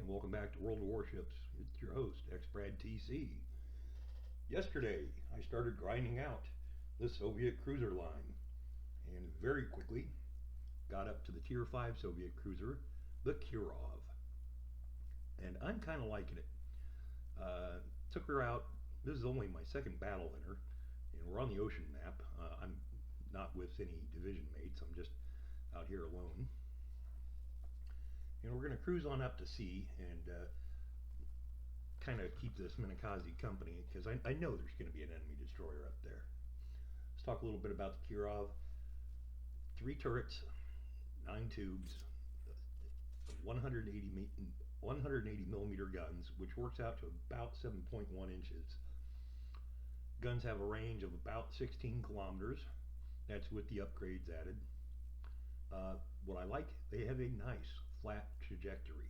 welcome back to World of Warships. It's your host, X-Brad TC. Yesterday, I started grinding out the Soviet cruiser line, and very quickly got up to the Tier 5 Soviet cruiser, the Kirov. And I'm kind of liking it. Took her out. This is only my second battle in her, and we're on the ocean map. I'm not with any division mates. I'm just out here alone. And we're going to cruise on up to sea and kind of keep this Minakaze company, because I know there's going to be an enemy destroyer up there. Let's talk a little bit about the Kirov. 3 turrets, 9 tubes, 180 millimeter guns, which works out to about 7.1 inches. Guns have a range of about 16 kilometers. That's with the upgrades added. What I like, they have a nice flat trajectory.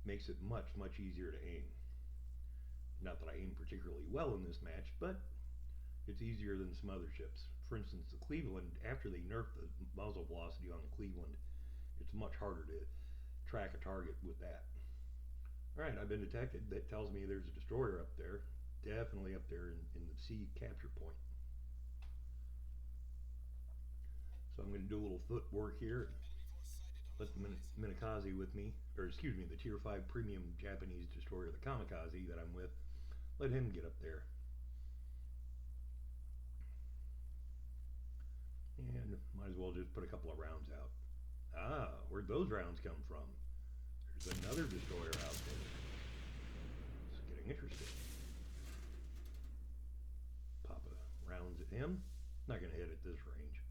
Makes it much easier to aim. Not that I aim particularly well in this match, but it's easier than some other ships. For instance, the Cleveland, after they nerfed the muzzle velocity on the Cleveland, it's much harder to track a target with that. Alright, I've been detected. That tells me there's a destroyer up there. Definitely up there in the sea capture point. So I'm going to do a little footwork here. Let the Minakaze with me, or excuse me, the Tier 5 premium Japanese destroyer, the Kamikaze that I'm with, let him get up there. And might as well just put a couple of rounds out. Ah, where'd those rounds come from? There's another destroyer out there. It's getting interesting. Pop a rounds at him. Not going to hit at this range.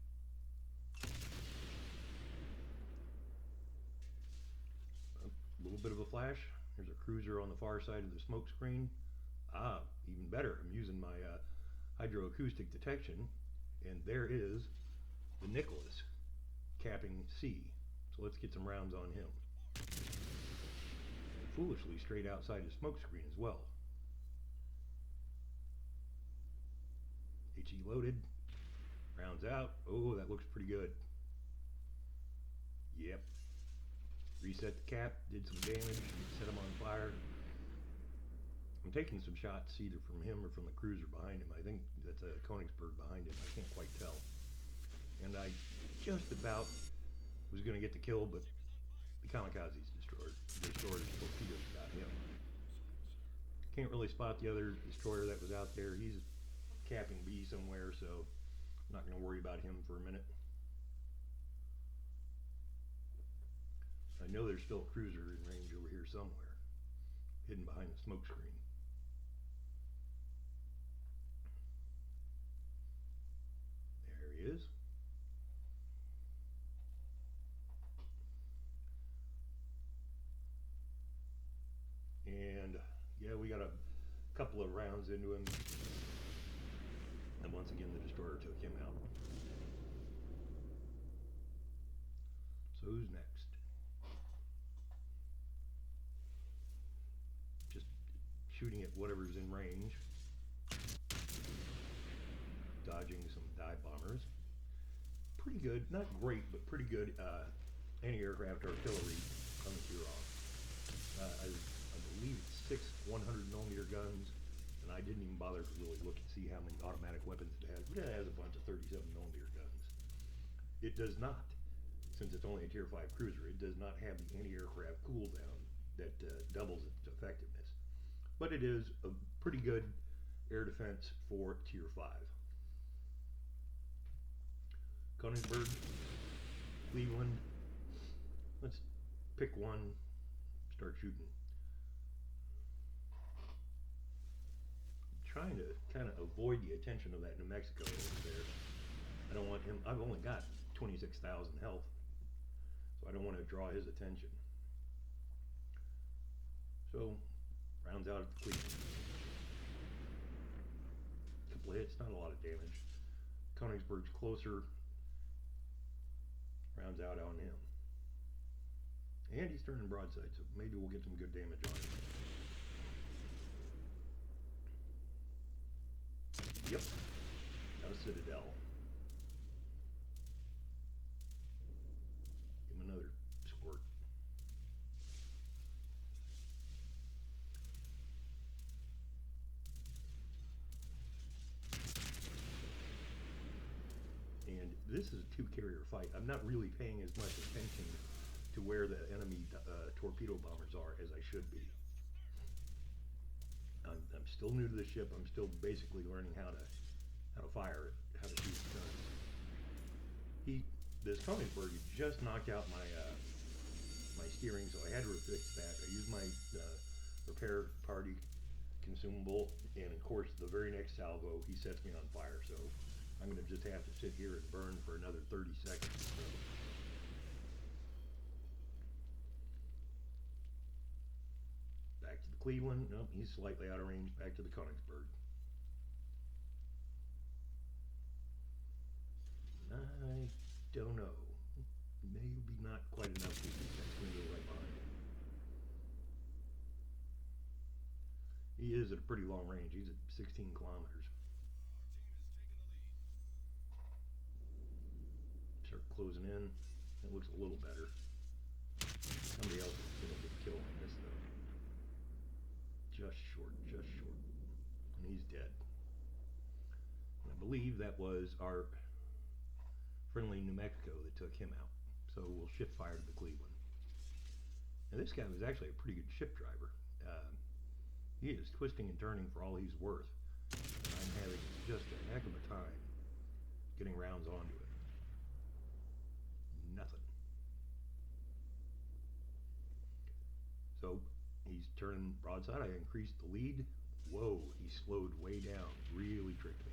A little bit of a flash. There's a cruiser on the far side of the smoke screen. Ah, even better. I'm using my hydroacoustic detection, and there is the Nicholas capping C. So let's get some rounds on him. And foolishly straight outside the smoke screen as well. HE loaded. Rounds out. Oh, that looks pretty good. Yep. Reset the cap, did some damage, set him on fire. I'm taking some shots either from him or from the cruiser behind him. I think that's a Königsberg behind him. I can't quite tell. And I just about was going to get the kill, but the Kamikaze's destroyed his torpedoes got him. Can't really spot the other destroyer that was out there. He's capping B somewhere, so I'm not going to worry about him for a minute. I know there's still a cruiser in range over here somewhere, hidden behind the smoke screen. There he is. And yeah, we got a couple of rounds into him. And once again, the destroyer took him out. So who's next? Just shooting at whatever's in range. Dodging some dive bombers. Pretty good, not great, but pretty good anti-aircraft artillery on the Kirov. I believe it's 6 100 millimeter guns, and I didn't even bother to really look and see how many automatic weapons it has, but it has a bunch of 37 millimeter guns. It does not, since it's only a Tier 5 cruiser, it does not have the anti-aircraft cooldown that doubles its effectiveness. But it is a pretty good air defense for Tier 5. Königsberg, Cleveland. Let's pick one, start shooting. Trying to kind of avoid the attention of that New Mexico over there. I don't want him, I've only got 26,000 health, so I don't want to draw his attention. So, rounds out at the Cleveland. Couple of hits, not a lot of damage. Königsberg's closer. Rounds out on him. And he's turning broadside, so maybe we'll get some good damage on him. Yep, got a Citadel. Give him another squirt. this is a two-carrier fight. I'm not really paying as much attention to where the enemy torpedo bombers are as I should be. I'm still new to the ship. I'm still basically learning how to fire it, how to shoot guns. This Konigsberg just knocked out my my steering, so I had to fix that. I used my repair party consumable, and of course the very next salvo he sets me on fire, so I'm going to just have to sit here and burn for another 30 seconds or so. Back to the Cleveland. Nope, he's slightly out of range. Back to the Konigsberg. I don't know. Maybe not quite enough to get that window right behind him. He is at a pretty long range. He's at 16 kilometers. Start closing in. It looks a little better. Somebody else is going to get killed on this though. Just short, just short. And he's dead. And I believe that was our friendly New Mexico that took him out. So we'll shift fire to the Cleveland. Now this guy was actually a pretty good ship driver. He is twisting and turning for all he's worth. And I'm having just a heck of a time getting rounds onto it. Nothing. So he's turning broadside. I increased the lead. Whoa, he slowed way down. Really tricked me.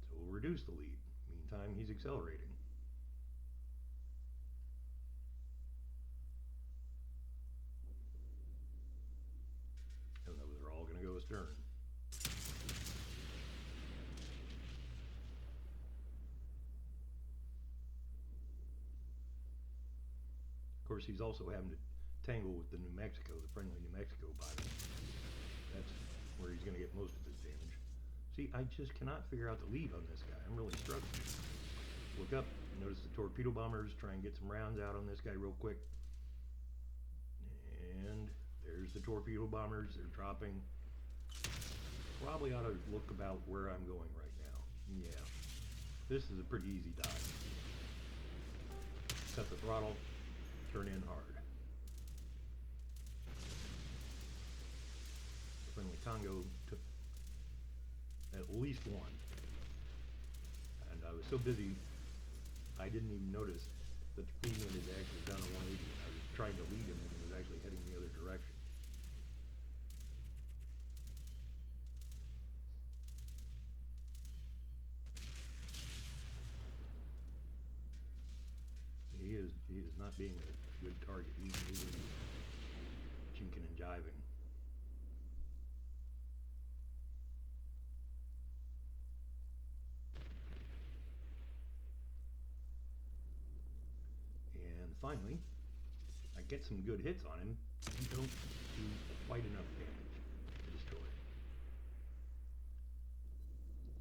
So we'll reduce the lead. Meantime, he's accelerating. And those are all going to go astern. Of course, he's also having to tangle with the New Mexico, the friendly New Mexico pilot. That's where he's going to get most of his damage. See, I just cannot figure out the lead on this guy. I'm really struggling. Look up, notice the torpedo bombers, try and get some rounds out on this guy real quick. And there's the torpedo bombers, they're dropping. Probably ought to look about where I'm going right now. Yeah, this is a pretty easy dive. Cut the throttle, turn in hard. Friendly Congo took at least one. And I was so busy, I didn't even notice that the Cleveland is actually done a 180. I was trying to lead him and he was actually heading the other direction. He is not being a good target. He's chinking and jiving. And finally, I get some good hits on him. He don't do quite enough damage to destroy it.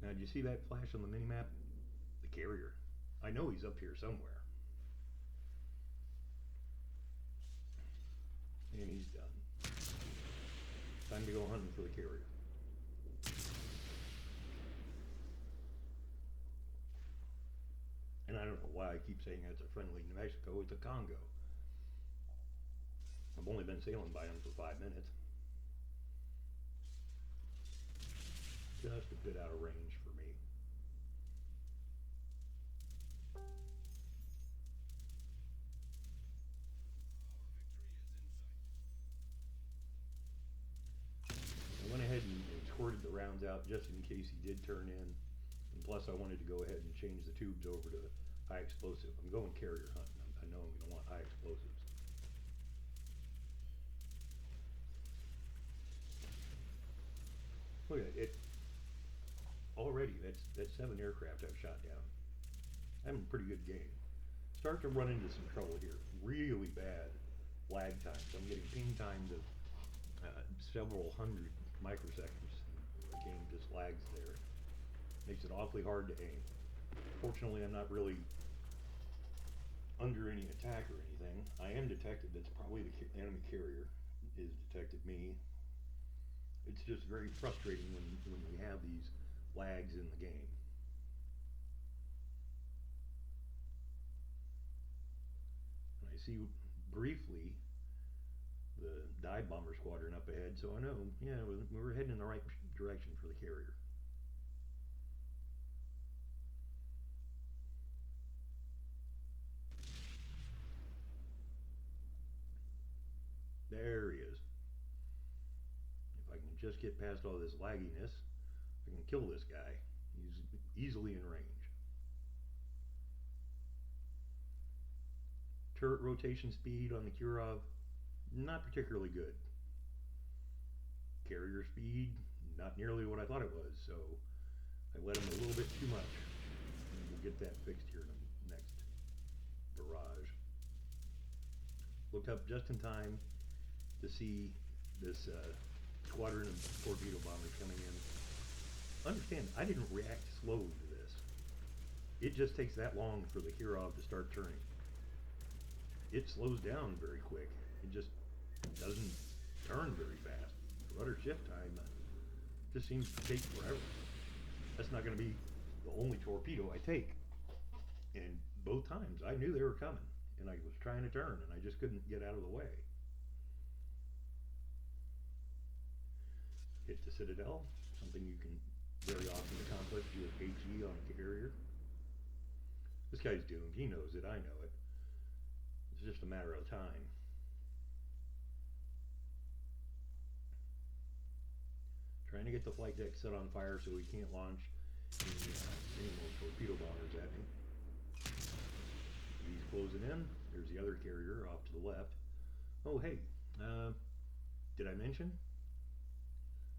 Now, did you see that flash on the minimap? The carrier. I know he's up here somewhere. And he's done. Time to go hunting for the carrier. And I don't know why I keep saying that's a friendly New Mexico. It's a Congo. I've only been sailing by them for 5 minutes. Just a bit out of range for me. I went ahead and squirted the rounds out just in case he did turn in. And plus I wanted to go ahead and change the tubes over to high explosive. I'm going carrier hunting. I know I'm going to want high explosives. Look at it. Already, that's 7 aircraft I've shot down. I'm in a pretty good game. Start to run into some trouble here. Really bad lag times. I'm getting ping times of several hundred microseconds. The game just lags there. Makes it awfully hard to aim. Fortunately, I'm not really under any attack or anything. I am detected. That's probably the enemy carrier is detected me. It's just very frustrating when we have these lags in the game. And I see briefly the dive bomber squadron up ahead, so I know, yeah, we were heading in the right direction for the carrier. There he is. If I can just get past all this lagginess, I can kill this guy. He's easily in range. Turret rotation speed on the Kirov, not particularly good. Carrier speed, not nearly what I thought it was, so I let him a little bit too much. And we'll get that fixed here in the next barrage. Looked up just in time to see this squadron of torpedo bombers coming in. Understand, I didn't react slowly to this. It just takes that long for the Kirov to start turning. It slows down very quick. It just doesn't turn very fast. Rudder shift time just seems to take forever. That's not going to be the only torpedo I take. And both times I knew they were coming, and I was trying to turn, and I just couldn't get out of the way. Hit the Citadel, something you can very often accomplish with HE on a carrier. This guy's doomed. He knows it. I know it. It's just a matter of time. Trying to get the flight deck set on fire so we can't launch any more torpedo bombers at me. He's closing in. There's the other carrier off to the left. Oh, hey, did I mention?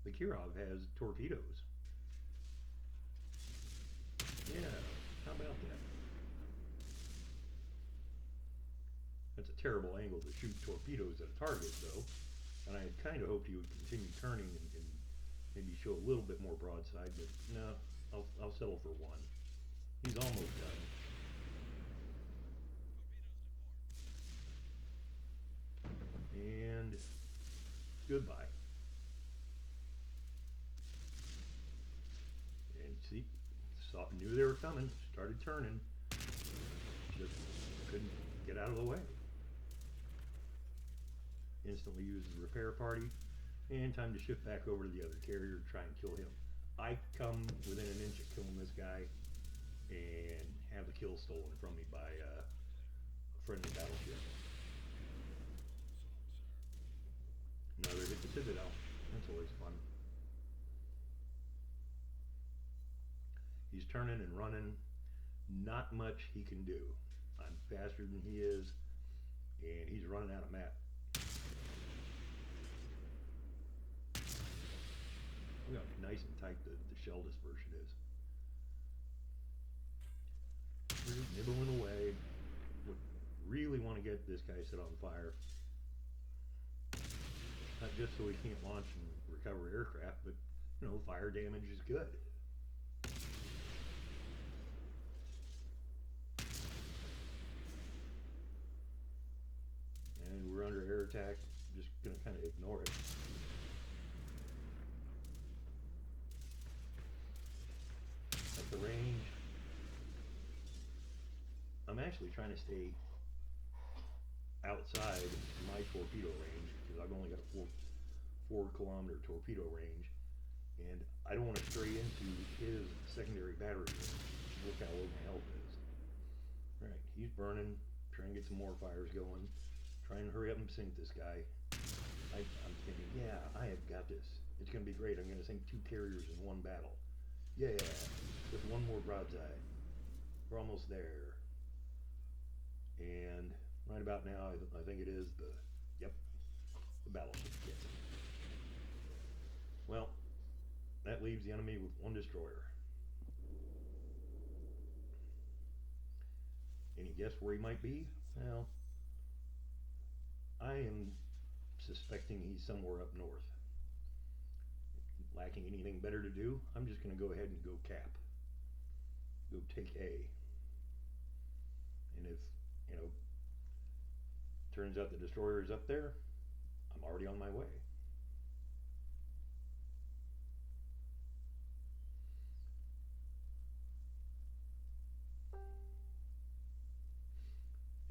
The Kirov has torpedoes. Yeah, how about that? That's a terrible angle to shoot torpedoes at a target, though. And I had kind of hoped he would continue turning and maybe show a little bit more broadside, but no, I'll settle for one. He's almost done. And goodbye. And see, knew they were coming, started turning, just couldn't get out of the way. Instantly used the repair party, and time to shift back over to the other carrier to try and kill him. I come within an inch of killing this guy and have the kill stolen from me by a friendly battleship. Another hit the Citadel. That's always fun. He's turning and running. Not much he can do. I'm faster than he is, and he's running out of map. Look how nice and tight the shell dispersion is. We're just nibbling away. Would really want to get this guy set on fire. Not just so we can't launch and recover aircraft, but, you know, fire damage is good. And we're under air attack. Just going to kind of ignore it. At the range, I'm actually trying to stay outside my torpedo range because I've only got a 4 kilometer torpedo range, and I don't want to stray into his secondary battery range. Look how low my health is. Alright, he's burning, trying to get some more fires going, trying to hurry up and sink this guy. I'm thinking, yeah, I have got this. It's going to be great. I'm going to sink 2 carriers in one battle. Yeah, just one more broadside. We're almost there. And right about now, I think it is the battleship kit. Well, that leaves the enemy with 1 destroyer. Any guess where he might be? Well, I am suspecting he's somewhere up north. Lacking anything better to do, I'm just going to go ahead and go cap. Go take A. And if, you know, turns out the destroyer is up there, I'm already on my way.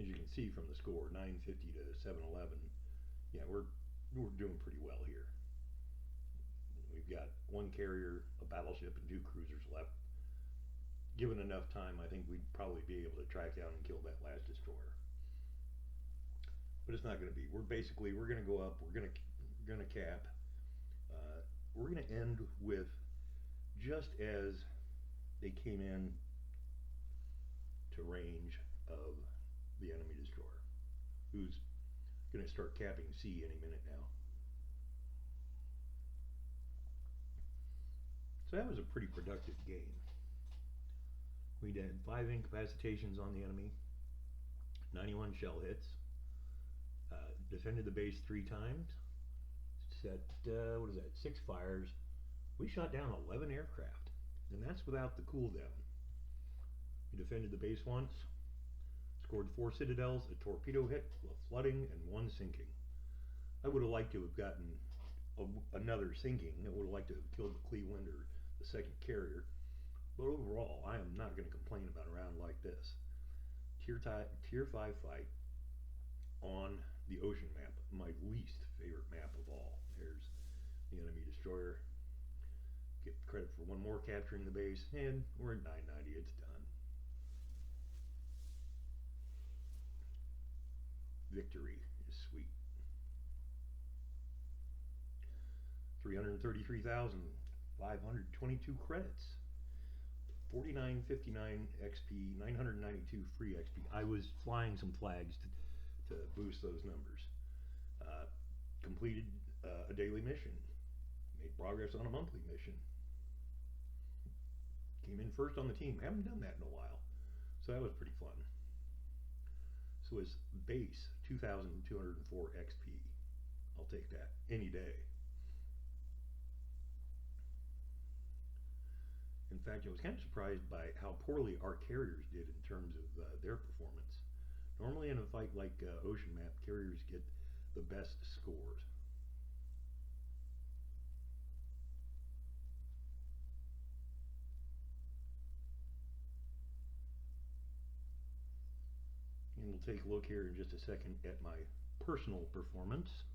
as you can see from the score, 950 to 711. Yeah, we're doing pretty well here. We've got one carrier, a battleship, and 2 cruisers left. Given enough time, I think we'd probably be able to track down and kill that last destroyer. But it's not going to be. We're going to go up. We're going to cap. We're going to end with just as they came in to range of the enemy destroyer, who's going to start capping C any minute now. So that was a pretty productive game. We had 5 incapacitations on the enemy, 91 shell hits, defended the base 3 times, set, 6 fires. We shot down 11 aircraft, and that's without the cooldown. We defended the base once, scored 4 citadels, a torpedo hit, a flooding, and 1 sinking. I would have liked to have gotten another sinking. I would have liked to have killed the Cleveland or the 2nd carrier. But overall, I am not going to complain about a round like this. Tier 5 fight on the ocean map, my least favorite map of all. There's the enemy destroyer. Get credit for one more capturing the base, and we're at 990. It's done. Victory is sweet. 333,522 credits. 4959 XP, 992 free XP. I was flying some flags to boost those numbers. Completed a daily mission. Made progress on a monthly mission. Came in first on the team. Haven't done that in a while. So that was pretty fun. So it's base 2,204 XP. I'll take that any day. In fact, I was kind of surprised by how poorly our carriers did in terms of their performance. Normally in a fight like Ocean Map, carriers get the best scores. And we'll take a look here in just a second at my personal performance.